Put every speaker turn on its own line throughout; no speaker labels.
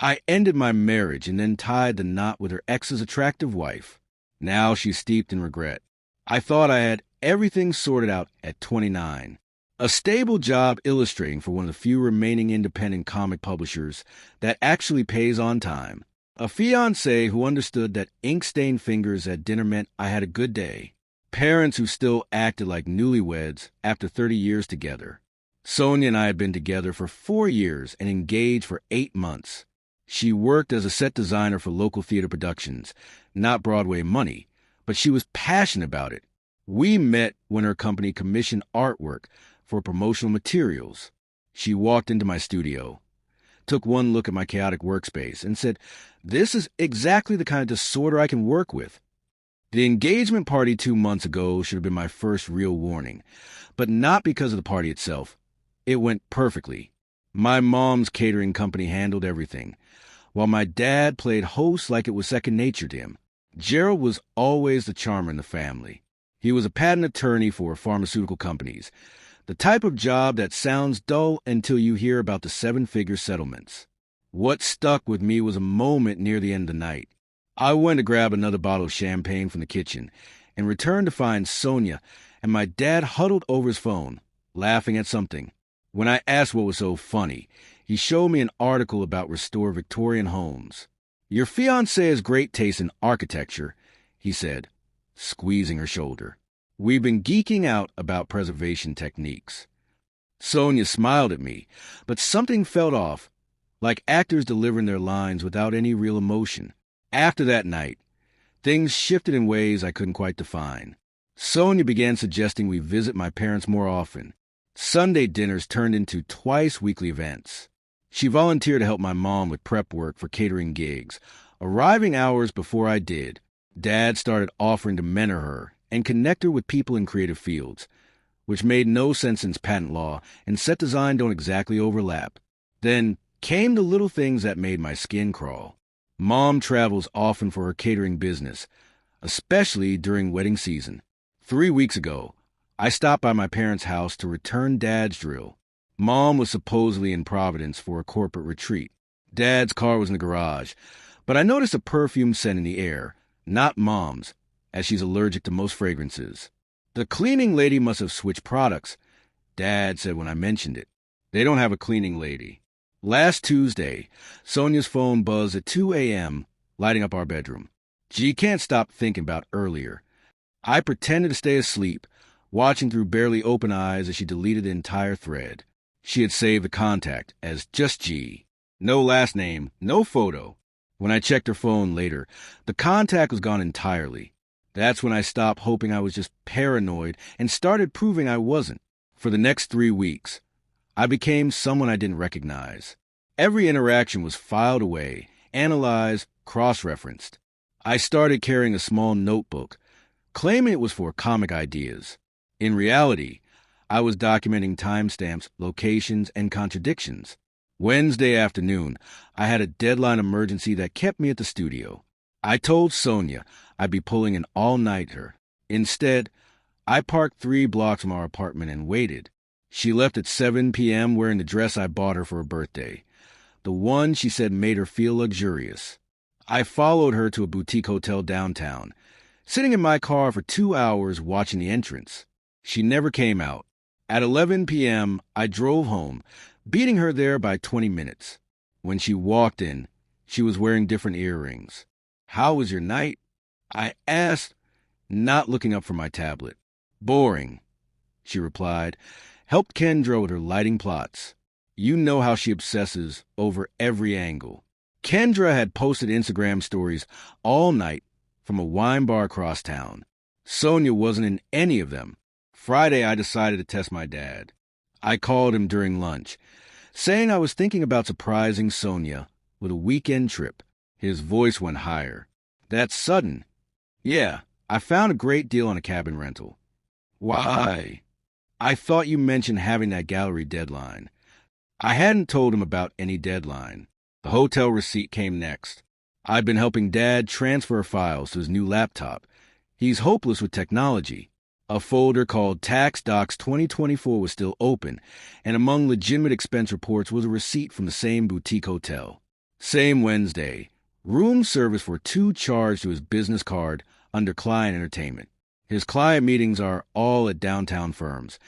I ended my marriage and then tied the knot with her ex's attractive wife. Now she's steeped in regret. I thought I had everything sorted out at 29. A stable job illustrating for one of the few remaining independent comic publishers that actually pays on time. A fiancé who understood that ink-stained fingers at dinner meant I had a good day. Parents who still acted like newlyweds after 30 years together. Sonia and I had been together for 4 years and engaged for 8 months. She worked as a set designer for local theater productions, not Broadway money, but she was passionate about it. We met when her company commissioned artwork for promotional materials. She walked into my studio, took one look at my chaotic workspace, and said, "This is exactly the kind of disorder I can work with." The engagement party 2 months ago should have been my first real warning, but not because of the party itself. It went perfectly. My mom's catering company handled everything, while my dad played host like it was second nature to him. Gerald was always the charmer in the family. He was a patent attorney for pharmaceutical companies, the type of job that sounds dull until you hear about the 7-figure settlements. What stuck with me was a moment near the end of the night. I went to grab another bottle of champagne from the kitchen and returned to find Sonia and my dad huddled over his phone, laughing at something. When I asked what was so funny, he showed me an article about restored Victorian homes. "Your fiancé has great taste in architecture," he said, squeezing her shoulder. "We've been geeking out about preservation techniques." Sonia smiled at me, but something felt off, like actors delivering their lines without any real emotion. After that night, things shifted in ways I couldn't quite define. Sonia began suggesting we visit my parents more often. Sunday dinners turned into twice-weekly events. She volunteered to help my mom with prep work for catering gigs, arriving hours before I did. Dad started offering to mentor her and connect her with people in creative fields, which made no sense since patent law and set design don't exactly overlap. Then came the little things that made my skin crawl. Mom travels often for her catering business, especially during wedding season. 3 weeks ago, I stopped by my parents' house to return Dad's drill. Mom was supposedly in Providence for a corporate retreat. Dad's car was in the garage, but I noticed a perfume scent in the air, not Mom's, as she's allergic to most fragrances. "The cleaning lady must have switched products," Dad said when I mentioned it. "They don't have a cleaning lady." Last Tuesday, Sonia's phone buzzed at 2 a.m., lighting up our bedroom. She can't stop thinking about earlier. I pretended to stay asleep, watching through barely open eyes as she deleted the entire thread. She had saved the contact as just G. No last name, no photo. When I checked her phone later, the contact was gone entirely. That's when I stopped hoping I was just paranoid and started proving I wasn't. For the next 3 weeks, I became someone I didn't recognize. Every interaction was filed away, analyzed, cross-referenced. I started carrying a small notebook, claiming it was for comic ideas. In reality, I was documenting timestamps, locations, and contradictions. Wednesday afternoon, I had a deadline emergency that kept me at the studio. I told Sonia I'd be pulling an all-nighter. Instead, I parked 3 blocks from our apartment and waited. She left at 7 p.m. wearing the dress I bought her for her birthday, the one she said made her feel luxurious. I followed her to a boutique hotel downtown, sitting in my car for 2 hours watching the entrance. She never came out. At 11 p.m., I drove home, beating her there by 20 minutes. When she walked in, she was wearing different earrings. "How was your night?" I asked, not looking up from my tablet. "Boring," she replied. "Helped Kendra with her lighting plots. You know how she obsesses over every angle." Kendra had posted Instagram stories all night from a wine bar across town. Sonia wasn't in any of them. Friday, I decided to test my dad. I called him during lunch, saying I was thinking about surprising Sonia with a weekend trip. His voice went higher. "That's sudden." "Yeah, I found a great deal on a cabin rental." "Why?" "I thought you mentioned having that gallery deadline." I hadn't told him about any deadline. The hotel receipt came next. I'd been helping Dad transfer files to his new laptop. He's hopeless with technology. A folder called Tax Docs 2024 was still open, and among legitimate expense reports was a receipt from the same boutique hotel. Same Wednesday. Room service for two charged to his business card under client entertainment. His client meetings are all at downtown firms,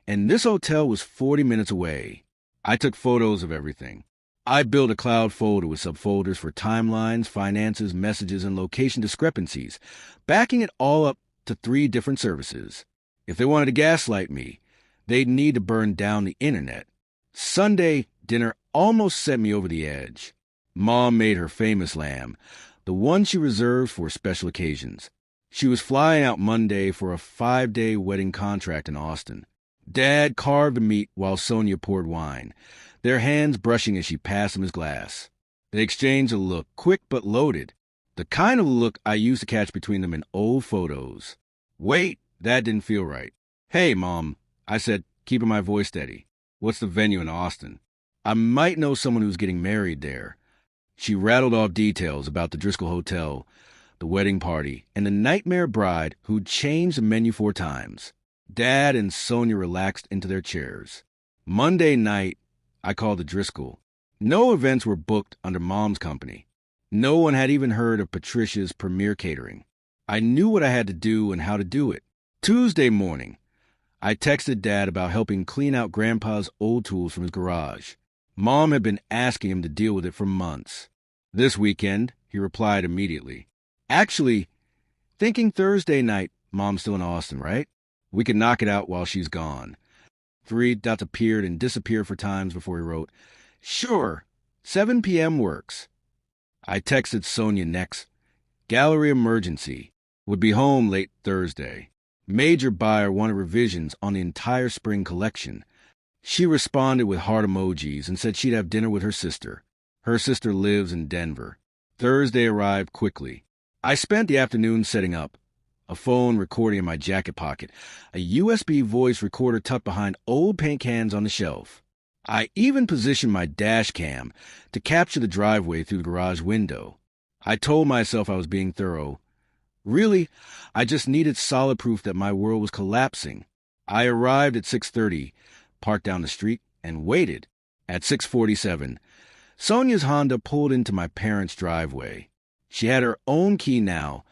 and this hotel was 40 minutes away. I took photos of everything. I built a cloud folder with subfolders for timelines, finances, messages, and location discrepancies, backing it all up to 3 different services. If they wanted to gaslight me, they'd need to burn down the internet. Sunday dinner almost sent me over the edge. Mom made her famous lamb, the one she reserves for special occasions. She was flying out Monday for a 5-day wedding contract in Austin. Dad carved the meat while Sonia poured wine, their hands brushing as she passed him his glass. They exchanged a look, quick but loaded, the kind of look I used to catch between them in old photos. Wait, that didn't feel right. Hey, Mom, I said, keeping my voice steady. What's the venue in Austin? I might know someone who's getting married there. She rattled off details about the Driscoll Hotel, the wedding party, and the nightmare bride who'd changed the menu 4 times. Dad and Sonia relaxed into their chairs. Monday night, I called the Driscoll. No events were booked under Mom's company. No one had even heard of Patricia's Premier Catering. I knew what I had to do and how to do it. Tuesday morning, I texted Dad about helping clean out Grandpa's old tools from his garage. Mom had been asking him to deal with it for months. This weekend, he replied immediately. Actually, thinking Thursday night, Mom's still in Austin, right? We can knock it out while she's gone. 3 dots appeared and disappeared for times before he wrote, Sure, 7 p.m. works. I texted Sonia next. Gallery emergency. Would be home late Thursday. Major buyer wanted revisions on the entire spring collection. She responded with heart emojis and said she'd have dinner with her sister. Her sister lives in Denver. Thursday arrived quickly. I spent the afternoon setting up. A phone recording in my jacket pocket, a USB voice recorder tucked behind old paint cans on the shelf. I even positioned my dash cam to capture the driveway through the garage window. I told myself I was being thorough. Really, I just needed solid proof that my world was collapsing. I arrived at 6:30, parked down the street, and waited. At 6:47, Sonia's Honda pulled into my parents' driveway. She had her own key now.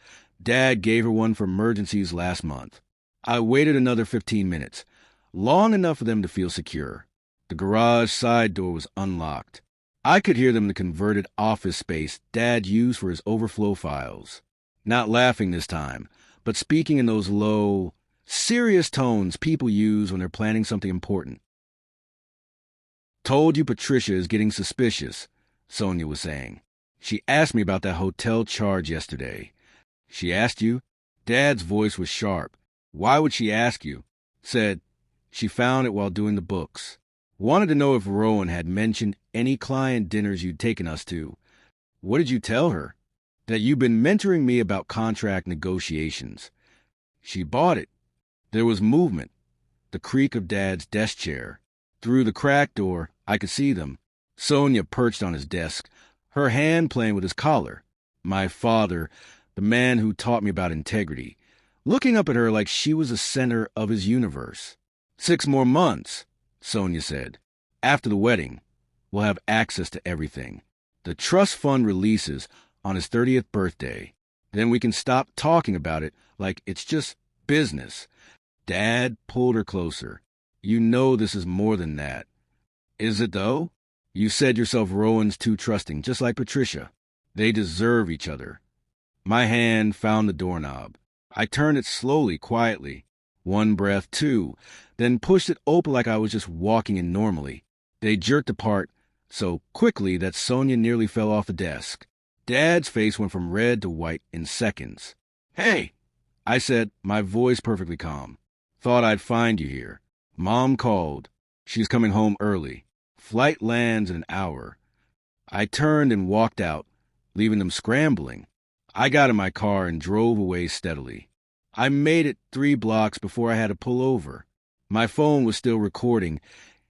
Dad gave her one for emergencies last month. I waited another 15 minutes, long enough for them to feel secure. The garage side door was unlocked. I could hear them in the converted office space Dad used for his overflow files. Not laughing this time, but speaking in those low, serious tones people use when they're planning something important. Told you Patricia is getting suspicious, Sonia was saying. She asked me about that hotel charge yesterday. She asked you? Dad's voice was sharp. Why would she ask you? Said, she found it while doing the books. Wanted to know if Rowan had mentioned any client dinners you'd taken us to. What did you tell her? That you'd been mentoring me about contract negotiations. She bought it. There was movement. The creak of Dad's desk chair. Through the cracked door, I could see them. Sonia perched on his desk, her hand playing with his collar. My father, the man who taught me about integrity, looking up at her like she was the center of his universe. 6 more months, Sonia said. After the wedding, we'll have access to everything. The trust fund releases on his 30th birthday. Then we can stop talking about it like it's just business. Dad pulled her closer. You know this is more than that. Is it, though? You said yourself Rowan's too trusting, just like Patricia. They deserve each other. My hand found the doorknob. I turned it slowly, quietly. 1 breath, 2, then pushed it open like I was just walking in normally. They jerked apart so quickly that Sonia nearly fell off the desk. Dad's face went from red to white in seconds. Hey, I said, my voice perfectly calm. Thought I'd find you here. Mom called. She's coming home early. Flight lands in an hour. I turned and walked out, leaving them scrambling. I got in my car and drove away steadily. I made it 3 blocks before I had to pull over. My phone was still recording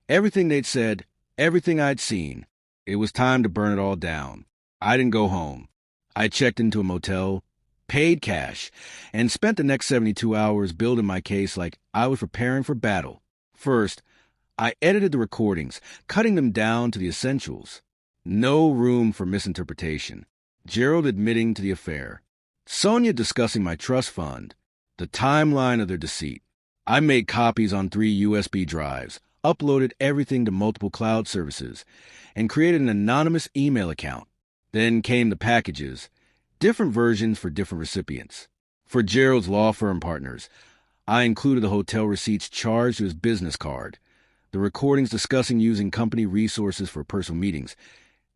everything they'd said, everything I'd seen. It was time to burn it all down. I didn't go home. I checked into a motel, paid cash, and spent the next 72 hours building my case like I was preparing for battle. First, I edited the recordings, cutting them down to the essentials. No room for misinterpretation. Gerald admitting to the affair. Sonia discussing my trust fund. The timeline of their deceit. I made copies on 3 USB drives, uploaded everything to multiple cloud services, and created an anonymous email account. Then came the packages, different versions for different recipients. For Gerald's law firm partners, I included the hotel receipts charged to his business card, the recordings discussing using company resources for personal meetings,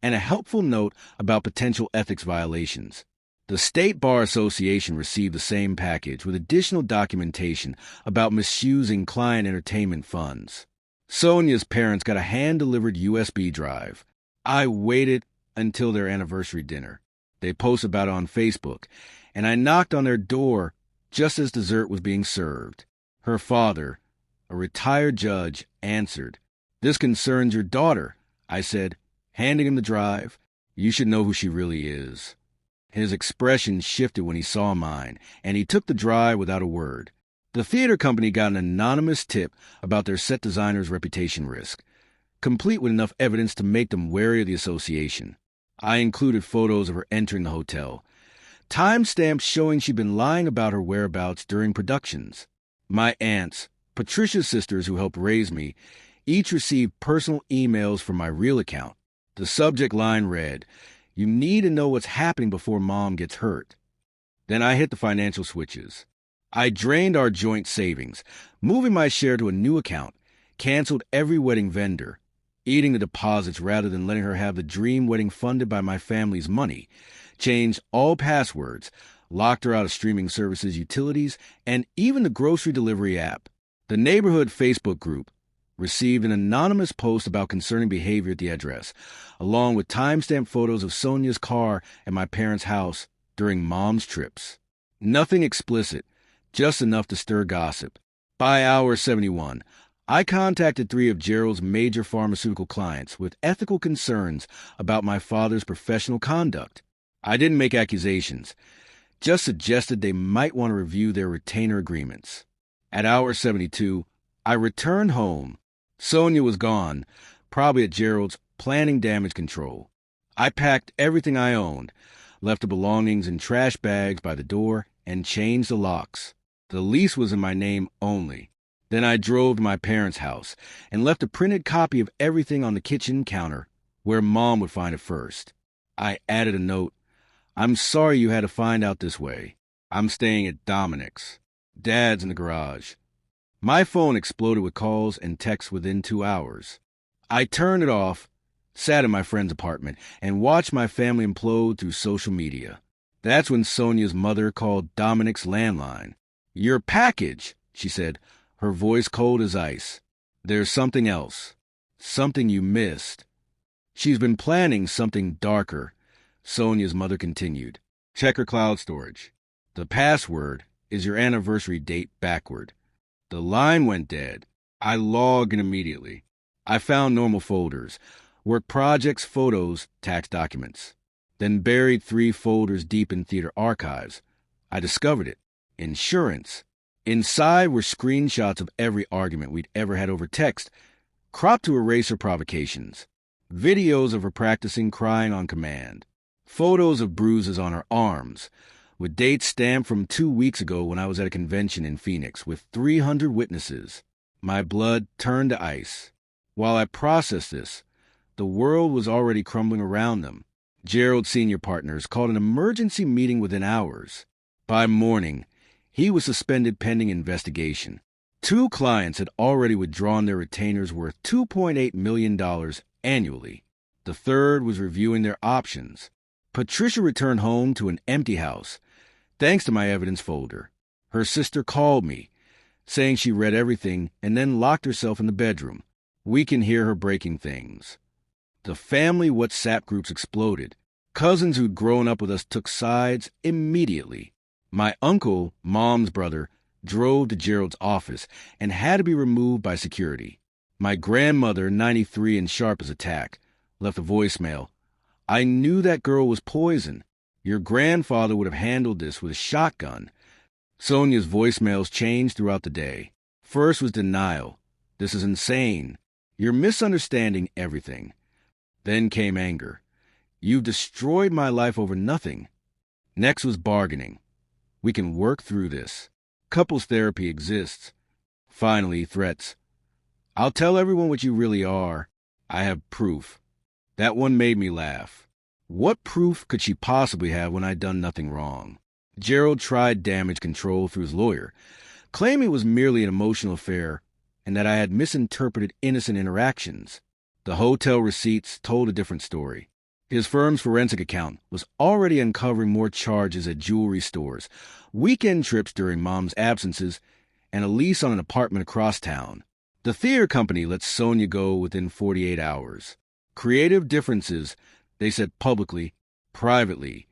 and a helpful note about potential ethics violations. The State Bar Association received the same package with additional documentation about misusing client entertainment funds. Sonia's parents got a hand-delivered USB drive. I waited until their anniversary dinner. They posted about it on Facebook, and I knocked on their door just as dessert was being served. Her father, a retired judge, answered. "This concerns your daughter," I said, handing him the drive. "You should know who she really is." His expression shifted when he saw mine, and he took the drive without a word. The theater company got an anonymous tip about their set designer's reputation risk, complete with enough evidence to make them wary of the association. I included photos of her entering the hotel, timestamps showing she'd been lying about her whereabouts during productions. My aunts, Patricia's sisters who helped raise me, each received personal emails from my real account. The subject line read, "You need to know what's happening before Mom gets hurt." Then I hit the financial switches. I drained our joint savings, moving my share to a new account, canceled every wedding vendor, eating the deposits rather than letting her have the dream wedding funded by my family's money, changed all passwords, locked her out of streaming services, utilities, and even the grocery delivery app. The neighborhood Facebook group received an anonymous post about concerning behavior at the address, along with timestamp photos of Sonia's car at my parents' house during Mom's trips. Nothing explicit, just enough to stir gossip. By hour 71, I contacted 3 of Gerald's major pharmaceutical clients with ethical concerns about my father's professional conduct. I didn't make accusations, just suggested they might want to review their retainer agreements. At hour 72, I returned home. Sonia was gone, probably at Gerald's, planning damage control. I packed everything I owned, left the belongings in trash bags by the door, and changed the locks. The lease was in my name only. Then I drove to my parents' house and left a printed copy of everything on the kitchen counter, where Mom would find it first. I added a note. "I'm sorry you had to find out this way. I'm staying at Dominic's. Dad's in the garage." My phone exploded with calls and texts within 2 hours. I turned it off, sat in my friend's apartment, and watched my family implode through social media. That's when Sonia's mother called Dominic's landline. "Your package," she said, her voice cold as ice. "There's something else. Something you missed." "She's been planning something darker," Sonia's mother continued. "Check her cloud storage. The password is your anniversary date backward." The line went dead. I logged in immediately. I found normal folders, work projects, photos, tax documents. Then buried 3 folders deep in theater archives. I discovered it. Insurance. Inside were screenshots of every argument we'd ever had over text, cropped to erase her provocations. Videos of her practicing crying on command. Photos of bruises on her arms, with dates stamped from 2 weeks ago when I was at a convention in Phoenix with 300 witnesses. My blood turned to ice. While I processed this, the world was already crumbling around them. Gerald's senior partners called an emergency meeting within hours. By morning, he was suspended pending investigation. 2 clients had already withdrawn their retainers worth $2.8 million annually. The third was reviewing their options. Patricia returned home to an empty house, thanks to my evidence folder. Her sister called me, saying she read everything and then locked herself in the bedroom. We can hear her breaking things. The family WhatsApp groups exploded. Cousins who'd grown up with us took sides immediately. My uncle, Mom's brother, drove to Gerald's office and had to be removed by security. My grandmother, 93 and sharp as a tack, left a voicemail. "I knew that girl was poison. Your grandfather would have handled this with a shotgun." Sonia's voicemails changed throughout the day. First was denial. "This is insane. You're misunderstanding everything." Then came anger. You've destroyed my life over nothing. Next was bargaining. We can work through this. Couples therapy exists. Finally, threats. I'll tell everyone what you really are. I have proof. That one made me laugh. What proof could she possibly have when I'd done nothing wrong? Gerald tried damage control through his lawyer, claiming it was merely an emotional affair and that I had misinterpreted innocent interactions. The hotel receipts told a different story. His firm's forensic account was already uncovering more charges at jewelry stores, weekend trips during Mom's absences, and a lease on an apartment across town. The theater company let Sonia go within 48 hours. Creative differences, they said publicly, privately.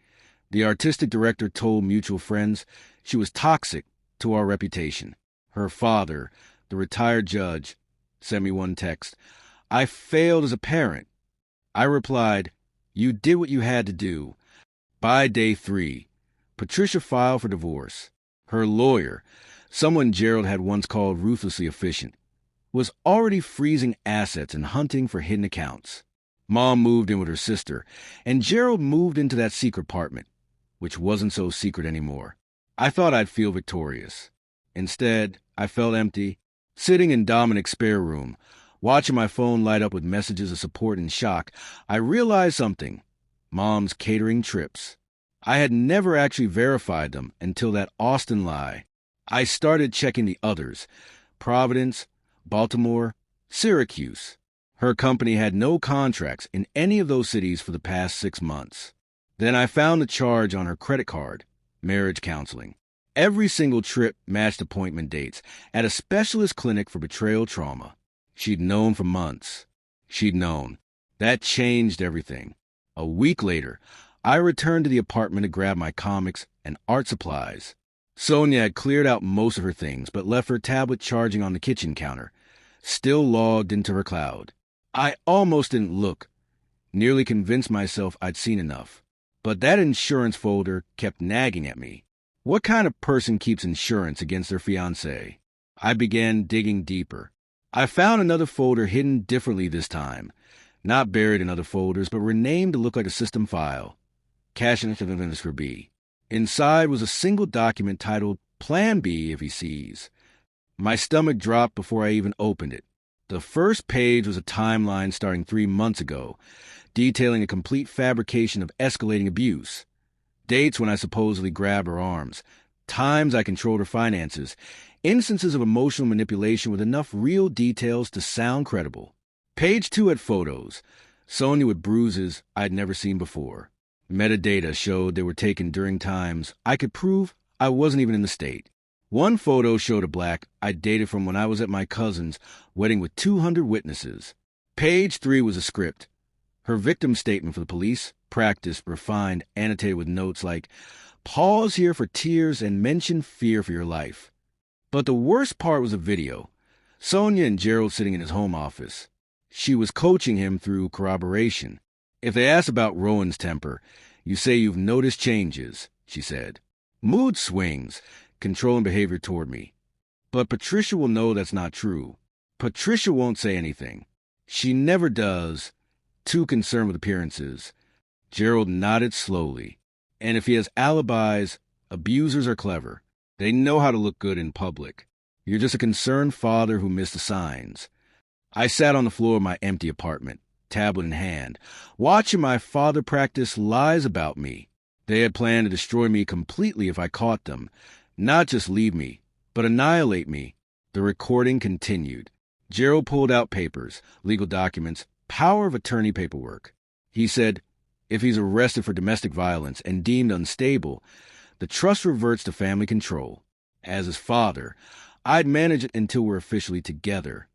The artistic director told mutual friends she was toxic to our reputation. Her father, the retired judge, sent me one text. I failed as a parent. I replied, you did what you had to do. By day 3, Patricia filed for divorce. Her lawyer, someone Gerald had once called ruthlessly efficient, was already freezing assets and hunting for hidden accounts. Mom moved in with her sister, and Gerald moved into that secret apartment, which wasn't so secret anymore. I thought I'd feel victorious. Instead, I felt empty, sitting in Dominic's spare room, watching my phone light up with messages of support and shock. I realized something. Mom's catering trips. I had never actually verified them until that Austin lie. I started checking the others. Providence, Baltimore, Syracuse. Her company had no contracts in any of those cities for the past 6 months. Then I found the charge on her credit card, marriage counseling. Every single trip matched appointment dates at a specialist clinic for betrayal trauma. She'd known for months. She'd known. That changed everything. A week later, I returned to the apartment to grab my comics and art supplies. Sonia had cleared out most of her things, but left her tablet charging on the kitchen counter, still logged into her cloud. I almost didn't look, nearly convinced myself I'd seen enough. But that insurance folder kept nagging at me. What kind of person keeps insurance against their fiancé? I began digging deeper. I found another folder hidden differently this time, not buried in other folders, but renamed to look like a system file. Cash and for B. Inside was a single document titled Plan B if he sees. My stomach dropped before I even opened it. The first page was a timeline starting 3 months ago, detailing a complete fabrication of escalating abuse. Dates when I supposedly grabbed her arms, times I controlled her finances, instances of emotional manipulation with enough real details to sound credible. Page 2 had photos, Sonia with bruises I'd never seen before. Metadata showed they were taken during times I could prove I wasn't even in the state. One photo showed a black I dated from when I was at my cousin's wedding with 200 witnesses. Page 3 was a script. Her victim statement for the police, practiced, refined, annotated with notes like, pause here for tears and mention fear for your life. But the worst part was a video. Sonia and Gerald sitting in his home office. She was coaching him through corroboration. If they ask about Rowan's temper, you say you've noticed changes, she said. Mood swings, controlling behavior toward me. But Patricia will know that's not true. Patricia won't say anything. She never does, too concerned with appearances. Gerald nodded slowly. And if he has alibis, abusers are clever. They know how to look good in public. You're just a concerned father who missed the signs. I sat on the floor of my empty apartment, tablet in hand, watching my father practice lies about me. They had planned to destroy me completely if I caught them. Not just leave me, but annihilate me. The recording continued. Gerald pulled out papers, legal documents, power of attorney paperwork. He said, if he's arrested for domestic violence and deemed unstable, the trust reverts to family control. As his father, I'd manage it until we're officially together.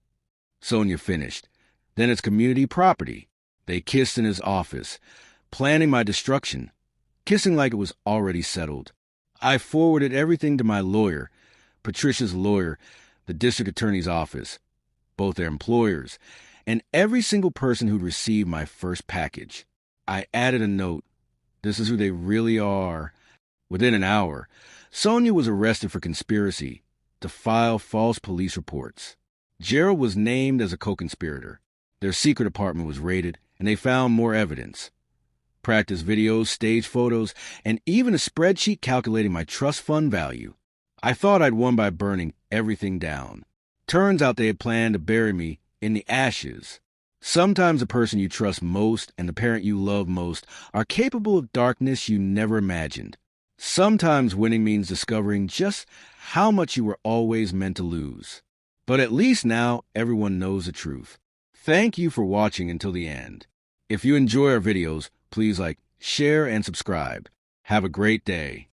Sonia finished. Then it's community property. They kissed in his office, planning my destruction, kissing like it was already settled. I forwarded everything to my lawyer, Patricia's lawyer, the district attorney's office, both their employers, and every single person who'd received my first package. I added a note. This is who they really are. Within an hour, Sonia was arrested for conspiracy to file false police reports. Gerald was named as a co-conspirator. Their secret apartment was raided, and they found more evidence. Practice videos, stage photos, and even a spreadsheet calculating my trust fund value. I thought I'd won by burning everything down. Turns out they had planned to bury me in the ashes. Sometimes the person you trust most and the parent you love most are capable of darkness you never imagined. Sometimes winning means discovering just how much you were always meant to lose. But at least now everyone knows the truth. Thank you for watching until the end. If you enjoy our videos, please like, share, and subscribe. Have a great day.